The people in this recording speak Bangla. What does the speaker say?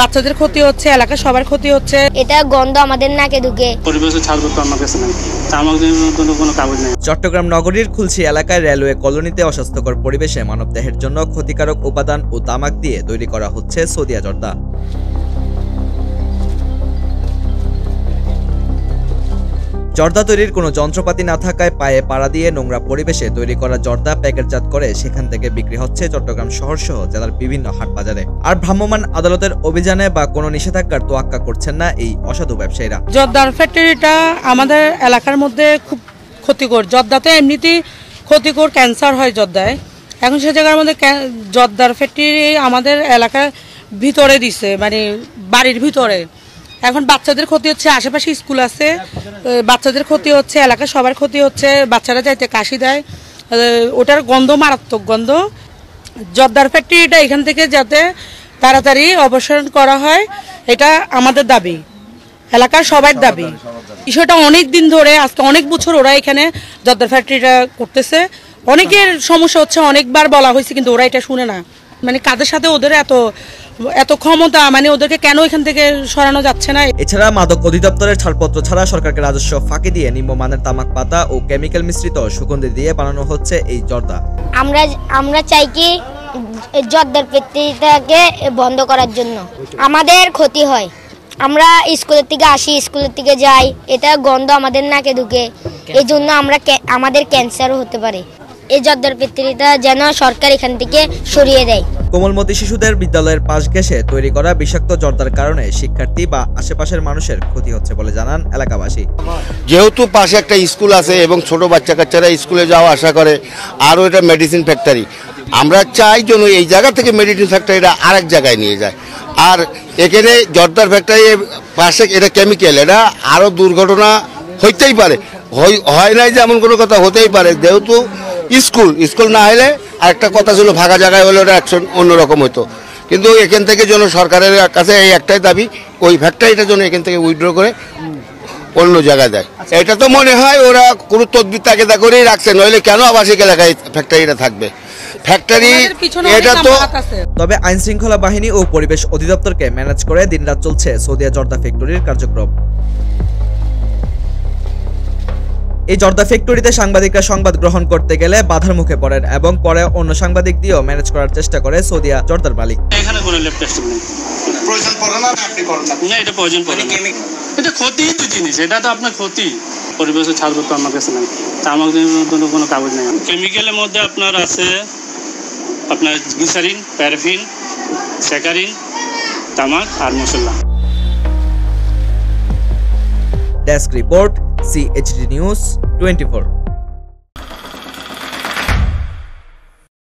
বাচ্চাদের ক্ষতি হচ্ছে, এলাকা সবার ক্ষতি হচ্ছে। এটা গন্ধ আমাদের নাকে ঢুকে। পরিবেশে ছাড় করতে আমার কাছে নাই, তামাক কোনো কাগজ নেই। চট্টগ্রাম নগরীর খুলশী এলাকায় রেলওয়ে কলোনিতে অস্বাস্থ্যকর পরিবেশে মানবদেহের জন্য ক্ষতিকারক উপাদান ও তামাক দিয়ে তৈরি করা হচ্ছে সদিয়া জর্দা। জর্দা তৈরির কোনো যন্ত্রপাতি না থাকায় পায়ে পাড়া দিয়ে নোংরা পরিবেশে তৈরি করা জর্দা প্যাকেটজাত করে সেখান থেকে বিক্রি হচ্ছে চট্টগ্রাম শহর সহ জেলার বিভিন্ন হাট বাজারে। আর ভ্রাম্যমাণ আদালতের অভিযানে বা কোনো নিষেধাজ্ঞার তোয়াক্কা করছেন না এই অসাধু ব্যবসায়ীরা। জর্দার ফ্যাক্টরিটা আমাদের এলাকার মধ্যে খুব ক্ষতিকর। জর্দাতে এমনিতেই ক্ষতিকর, ক্যান্সার হয় জর্দায়। এখন সে জায়গার মধ্যে জর্দার ফ্যাক্টরি আমাদের এলাকার ভিতরে দিছে, মানে বাড়ির ভিতরে। এখন বাচ্চাদের ক্ষতি হচ্ছে, আশেপাশে স্কুল আছে, বাচ্চাদের ক্ষতি হচ্ছে, এলাকা সবার ক্ষতি হচ্ছে। বাচ্চারা যাইতে কাশি দেয়, ওটার গন্ধ মারাত্মক গন্ধ। জর্দার ফ্যাক্টরিটা এখান থেকে যাতে তাড়াতাড়ি অপসারণ করা হয়, এটা আমাদের দাবি, এলাকার সবার দাবি। বিষয়টা অনেক দিন ধরে, আজকে অনেক বছর ওরা এখানে জর্দার ফ্যাক্টরিটা করতেছে। অনেকের সমস্যা হচ্ছে, অনেকবার বলা হয়েছে, কিন্তু ওরা এটা শুনে না। মানে কাদের সাথে ওদের এত ক্ষমতা, মানে ওদেরকে কেন এখান থেকে সরানো যাচ্ছে না? এছাড়া মাদক অধিদপ্তরের ছাড়পত্র ছাড়া সরকারকে রাজস্ব ফাঁকি দিয়ে নিম্নমানের তামাক পাতা ও কেমিক্যাল মিশ্রিত সুগন্ধি দিয়ে বানানো হচ্ছে এই জর্দা। আমরা চাই কি জর্দার ফ্যাক্টরিটাকে বন্ধ করার জন্য। আমাদের ক্ষতি হয়, আমরা স্কুলের থেকে আসি, স্কুলের থেকে যাই, এটা গন্ধ আমাদের নাকে ঢুকে। এই জন্য আমাদের ক্যান্সারও হতে পারে। এই জর্দার ফ্যাক্টরিটা যেন সরকার এখান থেকে সরিয়ে দেয়। কোমলমতি শিশুদের বিদ্যালয়ের পাশ ঘেঁষে তৈরি করা বিষাক্ত জর্দার কারণে শিক্ষার্থী বা আশেপাশের মানুষের ক্ষতি হচ্ছে বলে জানান এলাকাবাসী। যেহেতু পাশে একটা স্কুল আছে এবং ছোট বাচ্চা কাচ্চারা স্কুলে যাওয়া আসা করে, আরও এটা মেডিসিন ফ্যাক্টরি, আমরা চাই যেন এই জায়গা থেকে মেডিসিন ফ্যাক্টরিটা আরেক জায়গায় নিয়ে যায়। আর এখানে জর্দার ফ্যাক্টরির পাশে এটা কেমিক্যাল, এটা আরও দুর্ঘটনা হইতেই পারে, হয় নাই যে এমন কোনো কথা হতেই পারে। যেহেতু স্কুল না হলে আরেকটা কথা ছিল, ফাঁকা জায়গায় হলে ওটা অ্যাকশন অন্যরকম হতো। কিন্তু এখান থেকে যেন সরকারের কাছে এই একটাই দাবি, ওই ফ্যাক্টরিটা যেন এখান থেকে উইথড্র করে অন্য জায়গায় দেয়। এটা তো মনে হয় ওরা কোনো তদবির তাগিদা করেই রাখছে, নইলে কেন আবাসিক এলাকায় ফ্যাক্টরিটা থাকবে? ফ্যাক্টরি এটা তো। তবে আইন শৃঙ্খলা বাহিনী ও পরিবেশ অধিদপ্তরকে ম্যানেজ করে দিনরাত চলছে সদিয়া জর্দা ফ্যাক্টরির কার্যক্রম। এই জর্দা ফ্যাক্টরিতে সাংবাদিকরা সংবাদ গ্রহণ করতে গেলে বাধার মুখে পড়েন এবং পরে অন্য সাংবাদিক দিয়েও ম্যানেজ করার চেষ্টা করে সদিয়া জর্দার মালিক। এখানে কোনো ল্যাব টেস্টিং নেই, প্রয়োজন পড়ে না, আপনি করেন না, এটা প্রয়োজন পড়ে না। এটা ক্ষতি তো জিনিস, এটা তো আপনার ক্ষতি। পরিবেশে ছাড় করতে আমার কাছে নাই, তামাক কোনো কাগজ নেই। কেমিক্যালের মধ্যে আপনার আছে আপনার গ্লিসারিন, প্যারাফিন, স্যাকারিন, তামাক আর মশলা। Desk report, CHD News 24।